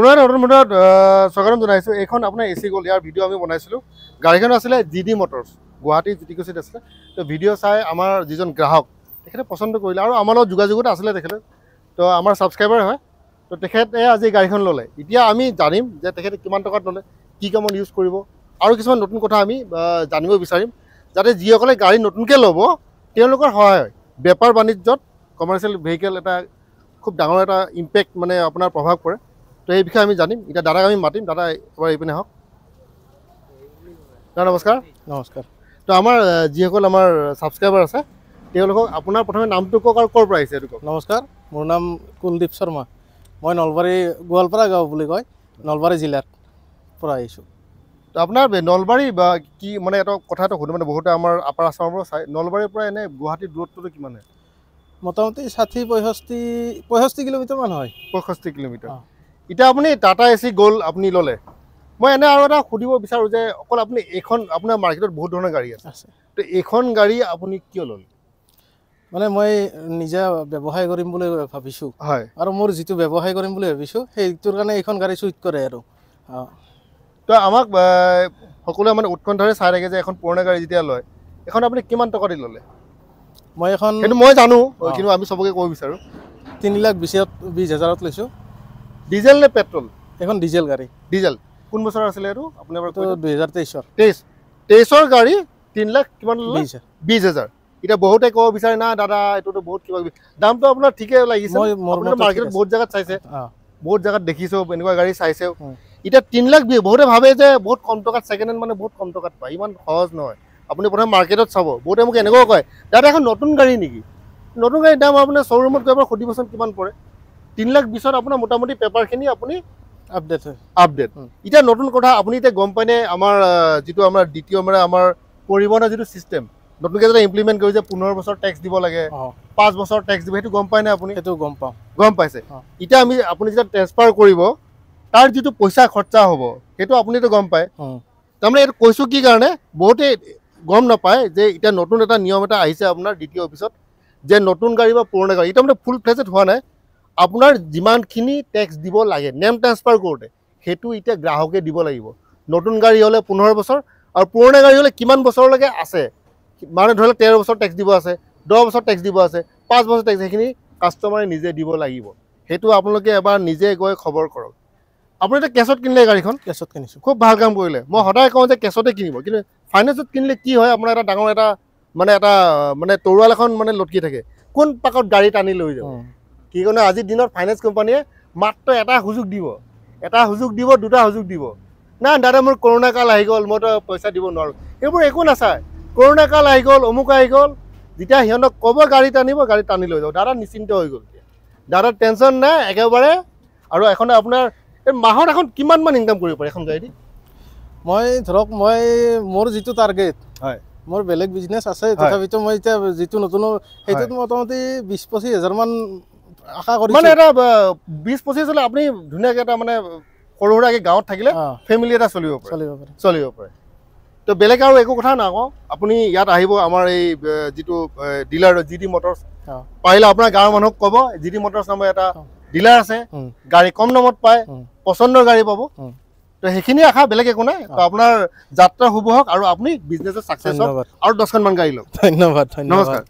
পুনৰ নতুন ভিডিঅ'ত স্বাগতম জনাইছোঁ। এইখন আপোনাৰ এচি গ'ল, ইয়াৰ ভিডিঅ' আমি বনাইছিলোঁ। গাড়ীখন আছিলে জিডি মটৰ্ছ, গুৱাহাটী জিটিকুছিত আছিলে। তো ভিডিঅ' চাই আমাৰ যিজন গ্ৰাহক তেখেতে পচন্দ কৰিলে আৰু আমাৰ লগত যোগাযোগত আছিলে তেখেতে। তো আমাৰ ছাবস্ক্ৰাইবাৰ হয়। তো তেখেতে আজি গাড়ীখন ল'লে। এতিয়া আমি জানিম যে তেখেতে কিমান টকাত ল'লে, কি কামত ইউজ কৰিব, আৰু কিছুমান নতুন কথা আমি জানিব বিচাৰিম, যাতে যিসকলে গাড়ী নতুনকৈ ল'ব তেওঁলোকৰ সহায় হয়। বেপাৰ বাণিজ্যত কমাৰ্চিয়েল ভেহিকেল এটা খুব ডাঙৰ এটা ইম্পেক্ট মানে আপোনাৰ প্ৰভাৱ পৰে। তো এই বিষয়ে আমি জানিম। এতিয়া দাদাক আমি মাতিম, দাদা এবাৰ এইপিনে আহক। দাদা নমস্কাৰ। নমস্কাৰ। তো আমাৰ যিসকল আমাৰ ছাবস্ক্ৰাইবাৰ আছে তেওঁলোকক আপোনাৰ প্ৰথমে নামটো কওক আৰু ক'ৰ পৰা আহিছে এইটো কওক। নমস্কাৰ, মোৰ নাম কুলদীপ শৰ্মা। মই নলবাৰী গোৱালপাৰা গাঁও বুলি কয়, নলবাৰী জিলাৰ পৰা আহিছোঁ। তো আপোনাৰ নলবাৰী বা কি মানে এটা কথা এটা সুধো, মানে বহুতে আমাৰ আপাৰ আছামৰ পৰা চাই, নলবাৰীৰ পৰা এনে গুৱাহাটীৰ দূৰত্বটো কিমান হয়? মোটামুটি ৬০-৬৫ কিলোমিটাৰমান হয়। ৬৫ কিলোমিটাৰ। এতিয়া আপুনি টাটা এচি গ'ল আপুনি ল'লে, মই এনে আৰু এটা সুধিব বিচাৰোঁ যে অকল আপুনি এইখন, আপোনাৰ মাৰ্কেটত বহুত ধৰণৰ গাড়ী আছে, তো এইখন গাড়ী আপুনি কিয় ল'লে? মানে মই নিজে ব্যৱসায় কৰিম বুলি ভাবিছোঁ। হয়। আৰু মোৰ যিটো ব্যৱসায় কৰিম বুলি ভাবিছোঁ সেইটোৰ কাৰণে এইখন গাড়ী চুইট কৰে আৰু। তো আমাক সকলোৱে মানে উৎকণ্ঠাৰে চাই থাকে যে এখন পুৰণা গাড়ী যেতিয়া লয়, এখন আপুনি কিমান টকা দি ল'লে? মই এখন সেইটো মই জানো, কিন্তু আমি চবকে ক'ব বিচাৰোঁ। ৩,২০,০০০ লৈছোঁ। ডিজেল নে পেট্ৰল? এখন ডিজেল গাড়ী। ডিজেল। কোন বছৰ আছিলে এইটো আপোনাৰ? ২০২৩-ৰ। ২৩-ৰ গাড়ী ৩ লাখ কিমান ল'লে? ২০,০০০। এতিয়া বহুতে ক'ব বিচাৰে না দাদা এইটোতো বহুত কিবা কিবি, দামটো আপোনাৰ ঠিকে লাগিছে। আপোনাৰ মাৰ্কেটত বহুত জেগাত চাইছে, বহুত জেগাত দেখিছেও, এনেকুৱা গাড়ী চাইছেও। এতিয়া ৩ লাখ বহুতে ভাবে যে বহুত কম টকাত ছেকেণ্ড হেণ্ড মানে বহুত কম টকাত পায়, ইমান সহজ নহয়। আপুনি প্ৰথমে মাৰ্কেটত চাব। বহুতে মোক এনেকুৱাও কয় দাদা এখন নতুন গাড়ী নেকি? নতুন গাড়ীৰ দাম আপোনাৰ শ্ব'ৰুমত গৈ আপোনাৰ সুধিবচোন কিমান পৰে। ৩,২০,০০০ আপোনাৰ মোটামুটি পেপাৰখিনি আপুনি আপডেট হয়। আপডেট। এতিয়া নতুন কথা আপুনি এতিয়া গম পায়নে, আমাৰ যিটো আমাৰ দ্বিতীয় মানে আমাৰ পৰিবহণৰ যিটো ছিষ্টেম নতুনকৈ যেতিয়া ইমপ্লিমেণ্ট কৰিছে, ১৫ বছৰ টেক্স দিব লাগে, ৫ বছৰ টেক্স দিব, সেইটো গম পায়নে আপুনি? সেইটো গম পাওঁ। গম পাইছে। এতিয়া আপুনি যেতিয়া ট্ৰেন্সফাৰ কৰিব তাৰ যিটো পইচা খৰচা হ'ব সেইটো আপুনিতো গম পায়। তাৰমানে এইটো কৈছোঁ কি কাৰণে, বহুতে গম নাপায় যে এতিয়া নতুন এটা নিয়ম এটা আহিছে আপোনাৰ দ্বিতীয় অফিচত, যে নতুন গাড়ী বা পুৰণা গাড়ী এতিয়া মানে ফুল ফ্লেজড হোৱা নাই, আপোনাৰ যিমানখিনি টেক্স দিব লাগে নেম ট্ৰান্সফাৰ কৰোঁতে সেইটো এতিয়া গ্ৰাহকে দিব লাগিব। নতুন গাড়ী হ'লে ১৫ বছৰ, আৰু পুৰণা গাড়ী হ'লে কিমান বছৰলৈকে আছে, মানে ধৰি লওক ১৩ বছৰ টেক্স দিব আছে, ১০ বছৰ টেক্স দিব আছে, ৫ বছৰ টেক্স, সেইখিনি কাষ্টমাৰে নিজে দিব লাগিব। সেইটো আপোনালোকে এবাৰ নিজে গৈ খবৰ কৰক। আপুনি এতিয়া কেছত কিনিলে গাড়ীখন? কেছত কিনিছোঁ। খুব ভাল কাম কৰিলে। মই সদায় কওঁ যে কেছতে কিনিব, কিন্তু ফাইনেন্সত কিনিলে কি হয়, আপোনাৰ এটা ডাঙৰ এটা মানে তৰোৱাল এখন মানে লটকি থাকে, কোন পাকত গাড়ী টানি লৈ যাব। কি কাৰণে আজিৰ দিনত ফাইনেন্স কোম্পানীয়ে মাত্ৰ এটা সুযোগ দিব, দুটা সুযোগ দিব। না দাদা মোৰ কৰোণা কাল আহি গ'ল, মইতো পইচা দিব নোৱাৰোঁ, সেইবোৰ একো নাচায়। কৰোণা কাল আহি গ'ল, অমুক আহি গ'ল, যেতিয়া সিহঁতক ক'ব গাড়ী টানিব, গাড়ী টানি লৈ যাব, দাদা নিশ্চিন্ত হৈ গ'ল। দাদাৰ টেনশ্যন নাই একেবাৰে। আৰু এখন আপোনাৰ মাহত এখন কিমানমান ইনকাম কৰিব পাৰে এখন গাড়ী দি? মই ধৰক মোৰ যিটো টাৰ্গেট, হয়, মোৰ বেলেগ বিজনেছ আছে, তথাপিতো মই এতিয়া যিটো নতুন সেইটোত মোটামুটি ২০-২৫ হাজাৰমান আশা কৰিছোঁ। মানে এটা ২০-২৫ হ'লে আপুনি ধুনীয়াকৈ এটা মানে সৰু সুৰাকৈ গাঁৱত থাকিলে ফেমিলি এটা চলিব পাৰে। তো বেলেগ আৰু একো কথা নকওঁ, আপুনি ইয়াত আহিব আমাৰ এই যিটো ডিলাৰ জিডি মটৰ্ছ, পাৰিলে আপোনাৰ গাঁৱৰ মানুহক ক'ব জিডি মটৰ্ছ নামৰ এটা ডিলাৰ আছে, গাড়ী কম দামত পায়, পচন্দৰ গাড়ী পাব। তো সেইখিনি আশা, বেলেগ একো নাই। তো আপোনাৰ যাত্ৰা শুভ হওক আৰু আপুনি বিজনেছত ছাকচেছ হওক আৰু 10খনমান গাড়ী লওক। ধন্যবাদ। নমস্কাৰ।